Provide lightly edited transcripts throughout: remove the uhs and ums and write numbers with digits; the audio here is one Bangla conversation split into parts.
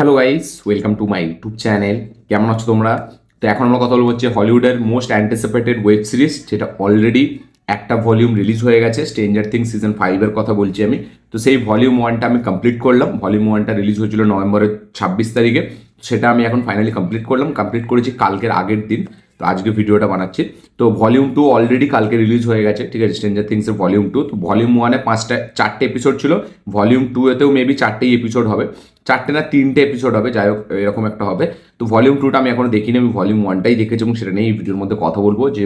Hello guys, welcome to my YouTube channel. কেমন আছো তোমরা? তো এখন আমরা কথা বলবো হচ্ছে হলিউডের মোস্ট অ্যান্টিসিপেটেড ওয়েব সিরিজ, যেটা অলরেডি একটা ভলিউম রিলিজ হয়ে গেছে। স্ট্রেঞ্জার থিংস সিজন 5-এর কথা বলছি আমি। তো সেই ভলিউম 1টা আমি কমপ্লিট করলাম। ভলিউম 1টা রিলিজ হয়েছিল নভেম্বরের 26 তারিখে। সেটা আমি এখন ফাইনালি কমপ্লিট করলাম। কমপ্লিট করেছি কালকের আগের দিন। তো আজকে ভিডিওটা বানাচ্ছি। তো ভলিউম 2 অলরেডি কালকে রিলিজ হয়ে গেছে, ঠিক আছে? স্ট্রেঞ্জার থিংসের ভলিউম 2। তো ভলিউম 1-এ 4টে এপিসোড ছিল। ভলিউম 2-এতেও মেবি 4টেই এপিসোড হবে, 4টে না 3টে এপিসোড হবে, যাই হোক এরকম একটা হবে। তো ভলিউম 2টা আমি এখনো দেখিনি, আমি ভলিউম 1টাই দেখেছি এবং সেটা নিয়ে এই ভিডিওর মধ্যে কথা বলবো যে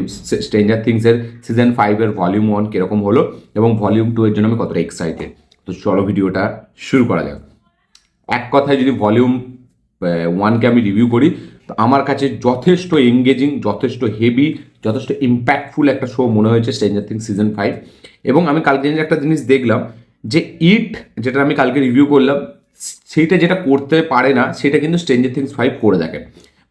স্ট্রেঞ্জার থিংসের সিজন 5-এর ভলিউম 1 কিরকম হলো এবং ভলিউম 2 এর জন্য আমি কতটা এক্সাইটেড। তো চলো ভিডিওটা শুরু করা যাক। এক কথায় যদি ভলিউম 1কে আমি রিভিউ করি, তো আমার কাছে যথেষ্ট এঙ্গেজিং, যথেষ্ট হেভি, যথেষ্ট ইম্প্যাক্টফুল একটা শো মনে হয়েছে স্ট্রেঞ্জার থিংস সিজন 5। এবং আমি কালকে একটা জিনিস দেখলাম যে ইট, যেটা আমি কালকে রিভিউ করলাম, সেইটা যেটা করতে পারে না সেটা কিন্তু স্ট্রেঞ্জার থিংস 5 করে দেখে।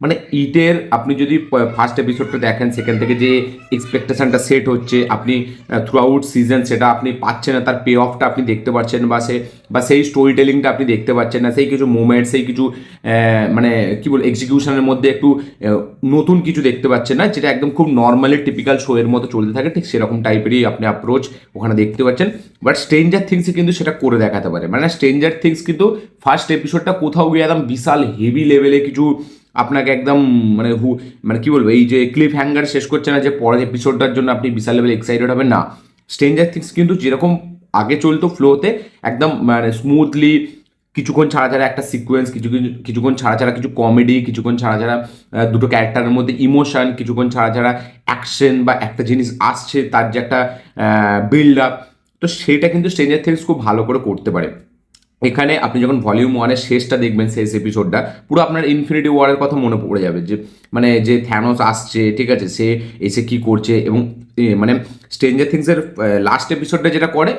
মানে ইটের আপনি যদি ফার্স্ট এপিসোডটা দেখেন, সেখান থেকে যে এক্সপেকটেশনটা সেট হচ্ছে, আপনি থ্রু আউট সিজন সেটা আপনি পাচ্ছেন না, তার পে অফটা আপনি দেখতে পাচ্ছেন, বা সেই স্টোরি টেলিংটা আপনি দেখতে পাচ্ছেন না, সেই কিছু মোমেন্ট, সেই কিছু মানে কী বল এক্সিকিউশনের মধ্যে একটু নতুন কিছু দেখতে পাচ্ছেন না, যেটা একদম খুব নর্মালি টিপিক্যাল শো এর মতো চলতে থাকে, ঠিক সেরকম টাইপেরই আপনি অ্যাপ্রোচ ওখানে দেখতে পাচ্ছেন। বাট স্ট্রেঞ্জার থিংসে কিন্তু সেটা করে দেখাতে পারে। মানে স্ট্রেঞ্জার থিংস কিন্তু ফার্স্ট এপিসোডটা কোথাও গিয়ে একদম বিশাল হেভি লেভেলে কিছু আপনাকে একদম মানে কি বলবো, এই যে ক্লিফ হ্যাঙ্গার শেষ করছে না যে পরের এপিসোডটার জন্য আপনি বিশাল লেভেল এক্সাইটেড হবেন না। স্ট্রেঞ্জার থিংস কিন্তু যেরকম আগে চলতো ফ্লোতে, একদম মানে স্মুথলি, কিছুক্ষণ ছাড়া ছাড়া একটা সিকোয়েন্স, কিছুক্ষণ ছাড়া ছাড়া কিছু কমেডি, কিছুক্ষণ ছাড়া ছাড়া দুটো ক্যারেক্টারের মধ্যে ইমোশন, কিছুক্ষণ ছাড়া ছাড়া অ্যাকশন বা একটা জিনিস আসছে তার যে একটা বিল্ড আপ, তো সেটা কিন্তু স্ট্রেঞ্জার থিংস খুব ভালো করে করতে পারে। এখানে আপনি যখন ভলিউম 1-এর শেষটা দেখবেন, শেষ এপিসোডটা, পুরো আপনার ইনফিনিটি ওয়ারের কথা মনে পড়ে যাবে, যে মানে যে থ্যানোস আসছে, ঠিক আছে, সে এসে কি করছে। এবং মানে স্ট্রেঞ্জার থিংসের লাস্ট এপিসোডটা যেটা করে,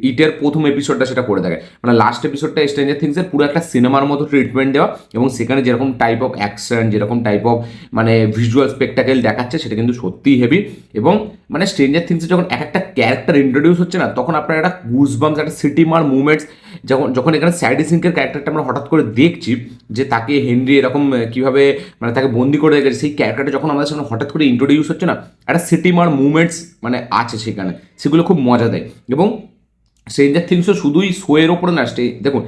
ইটের প্রথম এপিসোডটা সেটা করে থাকে। মানে লাস্ট এপিসোডটা স্ট্রেঞ্জার থিংসের পুরো একটা সিনেমার মতো ট্রিটমেন্ট দেওয়া, এবং সেখানে যেরকম টাইপ অফ অ্যাকশন, যেরকম টাইপ অফ মানে ভিজুয়াল স্পেকটাকেল দেখাচ্ছে, সেটা কিন্তু সত্যিই হেভি। এবং মানে স্ট্রেঞ্জার থিংসে যখন এক একটা ক্যারেক্টার ইন্ট্রোডিউস হচ্ছে না, তখন আপনার একটা গুজবাম্পস, একটা সিটিমার মুভমেন্টস, যখন যখন এখানে স্যাডি সিঙ্কের ক্যারেক্টারটা আমরা হঠাৎ করে দেখছি, যে তাকে হেনরি এরকম কীভাবে মানে তাকে বন্দি করে রেখেছে, সেই ক্যারেক্টারটা যখন আমাদের সামনে হঠাৎ করে ইন্ট্রোডিউস হচ্ছে না, একটা সিটিমার মুভমেন্টস মানে আছে সেখানে, সেগুলো খুব মজা দেয়। এবং স্ট্রেঞ্জার থিংসও শুধুই শোয়ের ওপরে না, দেখুন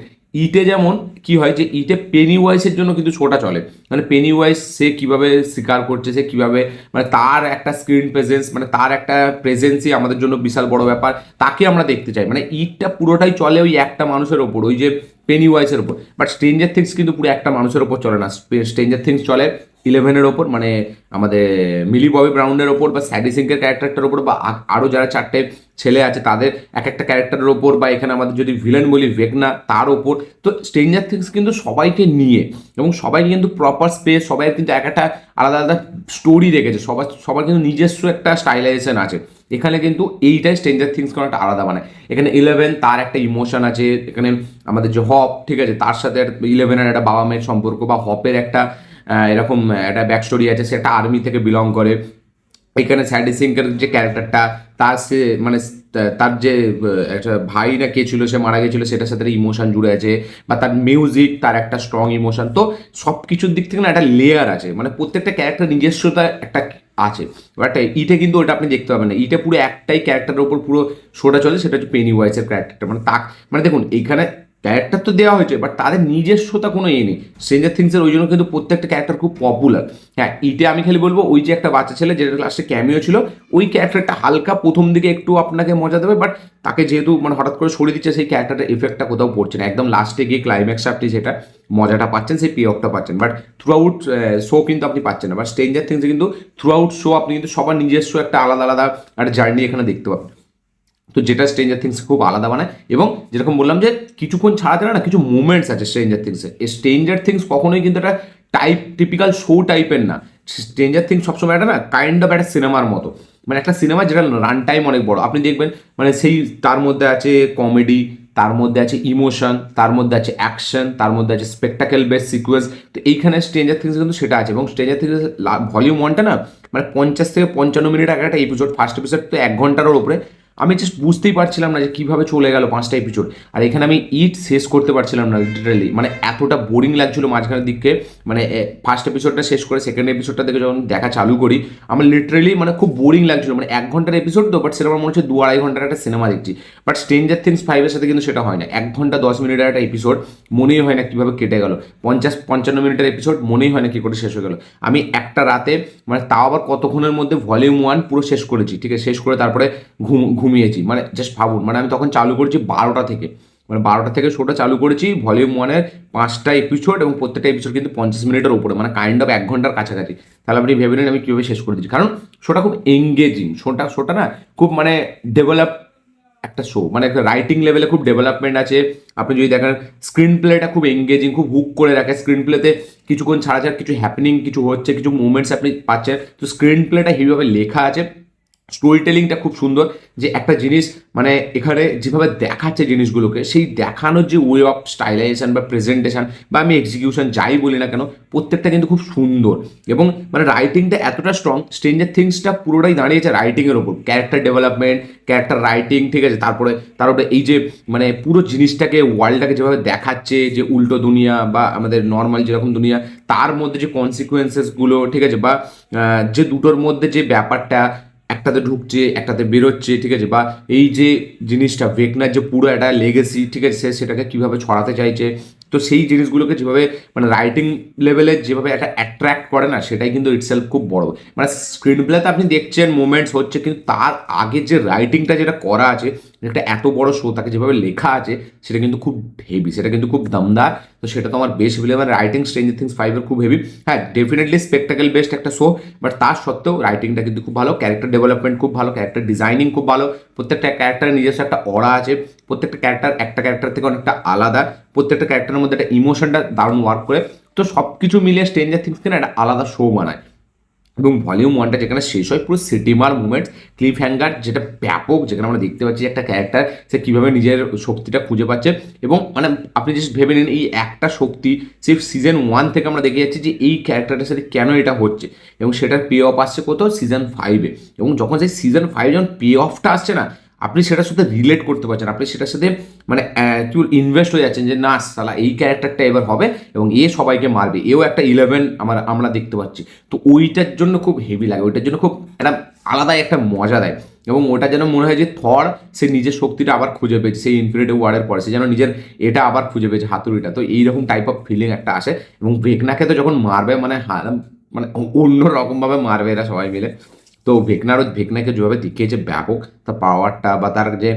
ইটে যেমন কি হয়, যে ইটে পেনি ওয়াইসের জন্য কিন্তু শোটা চলে। মানে পেনি ওয়াইস সে কীভাবে শিকার করছে, সে কীভাবে মানে তার একটা স্ক্রিন প্রেজেন্স, মানে তার একটা প্রেজেন্সই আমাদের জন্য বিশাল বড় ব্যাপার, তাকে আমরা দেখতে চাই। মানে ইটটা পুরোটাই চলে ওই একটা মানুষের ওপর, ওই যে পেনি ওয়াইসের ওপর। বাট স্ট্রেঞ্জার থিংস কিন্তু পুরো একটা মানুষের ওপর চলে না। স্ট্রেঞ্জার থিংস চলে 11-এর ওপর, মানে আমাদের মিলি ববি ব্রাউনের ওপর, বা স্যাডি সিঙ্কের ক্যারেক্টারটার ওপর, বা আরও যারা 4টে ছেলে আছে তাদের এক একটা ক্যারেক্টারের ওপর, বা এখানে আমাদের যদি ভিলেন বলি ভেগনা, তার ওপর। তো স্ট্রেঞ্জার থিংস কিন্তু সবাইকে নিয়ে, এবং সবাই কিন্তু প্রপার স্পেস, সবাই কিন্তু এক একটা আলাদা আলাদা স্টোরি রেখেছে, সবার কিন্তু নিজস্ব একটা স্টাইলাইজেশন আছে। এখানে কিন্তু এইটাই স্ট্রেঞ্জার থিংস কোনো একটা আলাদা বানায়। এখানে 11 তার একটা ইমোশন আছে, এখানে আমাদের যে হপ, ঠিক আছে, তার সাথে 11-এর একটা বাবা মেয়ের সম্পর্ক, বা হপের একটা এরকম একটা ব্যাক স্টোরি আছে, সে একটা আর্মি থেকে বিলং করে। এখানে স্যাডি সিঙ্কের যে ক্যারেক্টারটা, তার সে মানে তার যে একটা ভাই না কে ছিল, সে মারা গেছিলো, সেটার সাথে ইমোশন জুড়ে আছে, বা তার মিউজিক, তার একটা স্ট্রং ইমোশন। তো সব কিছুর দিক থেকে না একটা লেয়ার আছে, মানে প্রত্যেকটা ক্যারেক্টার নিজস্বতা একটা আছে। বাট ইটে কিন্তু ওটা আপনি দেখতে পাবেন না। ইটে পুরো একটাই ক্যারেক্টারের ওপর পুরো শোটা চলে, সেটা হচ্ছে পেনি ওয়াইসের ক্যারেক্টারটা। মানে দেখুন এইখানে ক্যারেক্টার তো দেওয়া হয়েছে, বাট তাদের নিজস্বতা কোনো নেই। স্ট্রেঞ্জার থিংসের ওই জন্য কিন্তু প্রত্যেকটা ক্যারেক্টার খুব পপুলার। হ্যাঁ, ইটে আমি খালি বলবো ওই যে একটা বাচ্চা ছেলে যেটা লাস্টে ক্যামিও ছিল, ওই ক্যারেক্টারটা হালকা প্রথম দিকে একটু আপনাকে মজা দেবে, বাট তাকে যেহেতু মানে হঠাৎ করে সরিয়ে দিচ্ছে, সেই ক্যারেক্টারটার এফেক্টটা কোথাও পড়ছে না। একদম লাস্টে গিয়ে ক্লাইম্যাক্সে আপনি যেটা মজাটা পাচ্ছেন, সেই পে অফটা পাচ্ছেন, বাট থ্রু আউট শো কিন্তু আপনি পাচ্ছেন না। বাট স্ট্রেঞ্জার থিংসে কিন্তু থ্রু আউট শো আপনি কিন্তু সবার নিজস্ব একটা আলাদা আলাদা একটা জার্নি এখানে দেখতে পাবেন। তো যেটা স্ট্রেঞ্জার থিংস খুব আলাদা বানায়। এবং যেরকম বললাম যে কিছুক্ষণ ছাড়া ছাড়া না কিছু মুভমেন্টস আছে স্ট্রেঞ্জার থিংসে। এই স্ট্রেঞ্জার থিংস কখনোই কিন্তু একটা টিপিক্যাল শো টাইপের না। স্ট্রেঞ্জার থিংস সবসময় একটা না কাইন্ড অফ একটা সিনেমার মতো, মানে একটা সিনেমা যেটা রান টাইম অনেক বড়। আপনি দেখবেন মানে সেই তার মধ্যে আছে কমেডি, তার মধ্যে আছে ইমোশন, তার মধ্যে আছে অ্যাকশন, তার মধ্যে আছে স্পেকটাকেল বেস সিকুয়েন্স। তো এইখানে স্ট্রেঞ্জার থিংস কিন্তু সেটা আছে। এবং স্ট্রেঞ্জার থিংস ভলিউম 1টা না মানে 50 থেকে 55 মিনিট আগে একটা এপিসোড, ফার্স্ট এপিসোড তো 1 ঘন্টারও উপরে। আমি জাস্ট বুঝতেই পারছিলাম না যে কীভাবে চলে গেল 5টা এপিসোড। আর এখানে আমি শেষ করতে পারছিলাম না লিটারালি, মানে এতটা বোরিং লাগছিল মাঝখানের দিকে। মানে ফার্স্ট এপিসোডটা শেষ করে সেকেন্ড এপিসোডটা দেখে যখন দেখা চালু করি, আমার লিটারালি মানে খুব বোরিং লাগছিল। মানে 1 ঘন্টার এপিসোড তো, বাট সেটা আমার মনে হচ্ছে 2-2.5 ঘন্টার একটা সিনেমা দেখছি। বাট স্ট্রেঞ্জার থিংস 5-এর সাথে কিন্তু সেটা হয় না। 1 ঘন্টা 10 মিনিটের একটা এপিসোড মনেই হয় না কীভাবে কেটে গেল। 50-55 মিনিটের এপিসোড মনেই হয় না কী করে শেষ হয়ে গেল। আমি একটা রাতে, মানে তাও আবার কতক্ষণের মধ্যে ভলিউম 1 পুরো শেষ করেছি, ঠিক আছে? শেষ করে তারপরে ঘুমিয়েছি। মানে জাস্ট ভাবুন, মানে আমি তখন চালু করেছি 12টা থেকে, মানে 12টা থেকে শোটা চালু করেছি। ভলিউম 1-এর 5টা এপিসোড এবং প্রত্যেকটা এপিসোড কিন্তু 50 মিনিটের উপরে, মানে কাইন্ড অফ 1 ঘন্টার কাছাকাছি। তাহলে আপনি ভেবে নিন আমি কীভাবে শেষ করে দিচ্ছি। কারণ শোটা খুব এঙ্গেজিং, শোটা না খুব মানে ডেভেলপ একটা শো, মানে একটা রাইটিং লেভেলে খুব ডেভেলপমেন্ট আছে। আপনি যদি দেখেন স্ক্রিন প্লেটা খুব এঙ্গেজিং, খুব হুক করে রাখে। স্ক্রিন প্লেতে কিছুক্ষণ ছাড়া ছাড়া কিছু হ্যাপেনিং, কিছু হচ্ছে, কিছু মুভমেন্টস আপনি পাচ্ছেন। তো স্ক্রিন প্লেটা হেভিভাবে লেখা আছে। স্টোরি টেলিংটা খুব সুন্দর, যে একটা জিনিস মানে এখানে যেভাবে দেখাচ্ছে জিনিসগুলোকে, সেই দেখানোর যে ওয়ে অফ স্টাইলাইজেশন বা প্রেজেন্টেশন বা আমি এক্সিকিউশন যাই বলি না কেন, প্রত্যেকটা কিন্তু খুব সুন্দর। এবং মানে রাইটিংটা এতটা স্ট্রং, স্ট্রেঞ্জার থিংসটা পুরোটাই দাঁড়িয়েছে রাইটিংয়ের ওপর। ক্যারেক্টার ডেভেলপমেন্ট, ক্যারেক্টার রাইটিং, ঠিক আছে? তারপরে এই যে মানে পুরো জিনিসটাকে, ওয়ার্ল্ডটাকে যেভাবে দেখাচ্ছে, যে উল্টো দুনিয়া বা আমাদের নর্মাল যেরকম দুনিয়া, তার মধ্যে যে কনসিকুয়েন্সেসগুলো, ঠিক আছে? বা যে দুটোর মধ্যে যে ব্যাপারটা, একটাতে ঢুকছে একটাতে বেরোচ্ছে, ঠিক আছে? বা এই যে জিনিসটা ভেকনার যে পুরো একটা লেগেসি, ঠিক আছে, সে সেটাকে কীভাবে ছড়াতে চাইছে, তো সেই জিনিসগুলোকে যেভাবে মানে রাইটিং লেভেলে যেভাবে একটা অ্যাট্রাক্ট করে না, সেটাই কিন্তু ইটসেলফ খুব বড়। মানে স্ক্রিন প্লেতে আপনি দেখছেন মোমেন্টস হচ্ছে, কিন্তু তার আগে যে রাইটিংটা যেটা করা আছে, একটা এত বড় শো তাকে যেভাবে লেখা আছে, সেটা কিন্তু খুব হেভি, সেটা কিন্তু খুব দমদার। তো সেটা তো আমার বেশ হেভি লাগে। রাইটিং স্ট্রেঞ্জার থিংস 5-এর খুব হেভি। হ্যাঁ, ডেফিনেটলি স্পেকটাকেল বেস্ট একটা শো, বাট তার সত্ত্বেও রাইটিংটা কিন্তু খুব ভালো, ক্যারেক্টার ডেভেলপমেন্ট খুব ভালো, ক্যারেক্টার ডিজাইনিং খুব ভালো। প্রত্যেকটা ক্যারেক্টারের নিজস্ব একটা অরা আছে। প্রত্যেকটা ক্যারেক্টার একটা ক্যারেক্টার থেকে অনেকটা আলাদা। প্রত্যেকটা ক্যারেক্টারের মধ্যে একটা ইমোশনটা দারুণ ওয়ার্ক করে। তো সব কিছু মিলিয়ে স্ট্রেঞ্জার থিংসকে না একটা আলাদা শো বানায়। এবং ভলিউম 1টা যেখানে শেষ হয় পুরো সিটিমার মুভমেন্টস, ক্লিফ হ্যাঙ্গার, যেটা ব্যাপক, যেখানে আমরা দেখতে পাচ্ছি একটা ক্যারেক্টার সে কীভাবে নিজের শক্তিটা খুঁজে পাচ্ছে। এবং মানে আপনি জাস্ট ভেবে নিন, এই একটা শক্তি সেই সিজন 1 থেকে আমরা দেখে যাচ্ছি যে এই ক্যারেক্টারটার সাথে কেন এটা হচ্ছে, এবং সেটার পে অফ আসছে কোথাও সিজন 5-এ। এবং যখন সেই সিজন 5 যখন পে অফটা আসছে না, আপনি সেটার সাথে রিলেট করতে পারছেন, আপনি সেটার সাথে মানে কি ইনভেস্ট হয়ে যাচ্ছেন, যে না সালা এই ক্যারেক্টারটা এবার হবে এবং এ সবাইকে মারবে, এও একটা 11 আমরা দেখতে পাচ্ছি। তো ওইটার জন্য খুব হেভি লাগে, ওইটার জন্য খুব একটা আলাদাই একটা মজা দেয়। এবং ওটা যেন মনে হয় যে থর সে নিজের শক্তিটা আবার খুঁজে পেয়েছে সেই ইনফিনিটি ওয়ারের পরে, সে যেন নিজের এটা আবার খুঁজে পেয়েছে, হাতুড়িটা। তো এইরকম টাইপ অফ ফিলিং একটা আসে। এবং ভেকনাকে তো যখন মারবে, মানে মানে অন্য রকমভাবে মারবে এরা সবাই মিলে। তো ভেকনাকে যেভাবে দেখিয়েছে ব্যাপক, তার পাওয়ারটা বা তার যে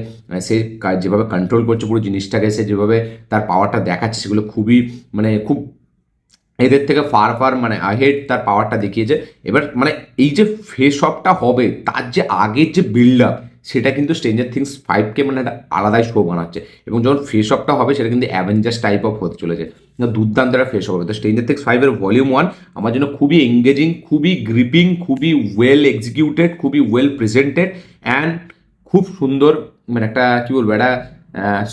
সে যেভাবে কন্ট্রোল করছে পুরো জিনিসটাকে, সে যেভাবে তার পাওয়ারটা দেখাচ্ছে, সেগুলো খুবই মানে খুব এদের থেকে ফার মানে আহেড তার পাওয়ারটা দেখিয়েছে। এবার মানে এই যে ফেস অফটা হবে, তার যে আগের যে বিল্ড আপ, সেটা কিন্তু স্ট্রেঞ্জার থিংস 5কে মানে একটা আলাদাই শো বানাচ্ছে। এবং যখন ফেস অফটা হবে, সেটা কিন্তু অ্যাভেঞ্জার্স টাইপ অফ হতে চলেছে, দুর্দান্ত একটা ফেস অফ হবে। তো স্ট্রেঞ্জার থিংস 5-এর ভলিউম 1 আমার জন্য খুবই এঙ্গেজিং, খুবই গ্রিপিং, খুবই ওয়েল এক্সিকিউটেড, খুবই ওয়েল প্রেজেন্টেড অ্যান্ড খুব সুন্দর। মানে একটা কী বলবো, একটা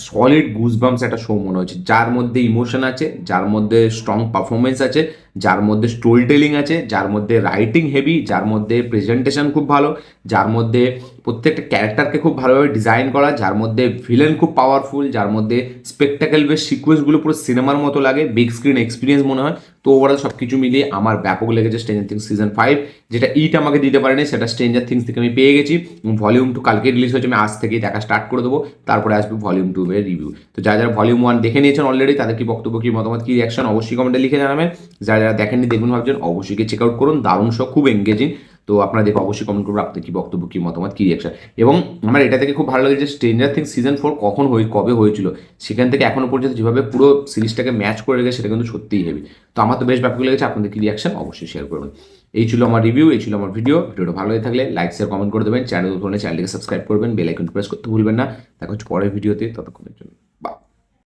সলিড গুজবাম্পস একটা শো মনে হচ্ছে, যার মধ্যে ইমোশন আছে, যার মধ্যে স্ট্রং পারফরমেন্স আছে, যার মধ্যে স্টোরি টেলিং আছে, যার মধ্যে রাইটিং হেভি, যার মধ্যে প্রেজেন্টেশন খুব ভালো, যার মধ্যে প্রত্যেকটা ক্যারেক্টারকে খুব ভালোভাবে ডিজাইন করা, যার মধ্যে ভিলেন খুব পাওয়ারফুল, যার মধ্যে স্পেকটাকেল বেশ সিকুয়েন্সগুলো পুরো সিনেমার মতো লাগে, বিগ স্ক্রিন এক্সপিরিয়েন্স মনে হয়। তো ওভারঅল সব কিছু মিলিয়ে আমার ব্যাপক লেগেছে স্ট্রেঞ্জার থিংস সিজন 5। যেটা আমাকে দিতে পারেনি, সেটা স্ট্রেঞ্জার থিংস থেকে আমি পেয়ে গেছি। ভলিউম 2 কালকে রিলিজ হয়েছে, আমি আজ থেকেই দেখা স্টার্ট করে দেবো। তারপরে আসবে ভলিউম 2 এর রিভিউ। তো যারা ভলিউম 1 দেখে নিয়েছেন অলরেডি, তাদের কি বক্তব্য, কি মতামত, কি রিয়াকশন অবশ্যই কমেন্টে লিখে জানাবেন। যারা দেখেননি দেখুন ভাবছেন, অবশ্যই চেক আউট করুন, দারুণ শো, খুব এঙ্গেজিং। তো আপনারা দেখে অবশ্যই কমেন্ট করবেন আপনার কি বক্তব্য, কি মতামত, কি রিয়াকশন। এবং আমার এটা থেকে খুব ভালো লাগে যে স্ট্রেঞ্জার থিংস সিজন 4 কবে হয়েছিল, সেখান থেকে এখনো পর্যন্ত যেভাবে পুরো সিরিজটাকে ম্যাচ করে রেখেছে, সেটা কিন্তু সত্যিই হেভি। তো আমার তো বেশ ব্যাপক লেগেছে, আপনাদের কি রিয়াকশন অবশ্যই শেয়ার করবেন। এই ছিল আমার রিভিউ, এই ছিল আমার ভিডিওটা ভালো লাগে থাকলে লাইক শেয়ার কমেন্ট করে দেবেন, চ্যানেলটিকে সাবস্ক্রাইব করবেন, বেল আইকন প্রেস করতে ভুলবেন না। দেখা হচ্ছে পরের ভিডিওতে, ততক্ষণের জন্য।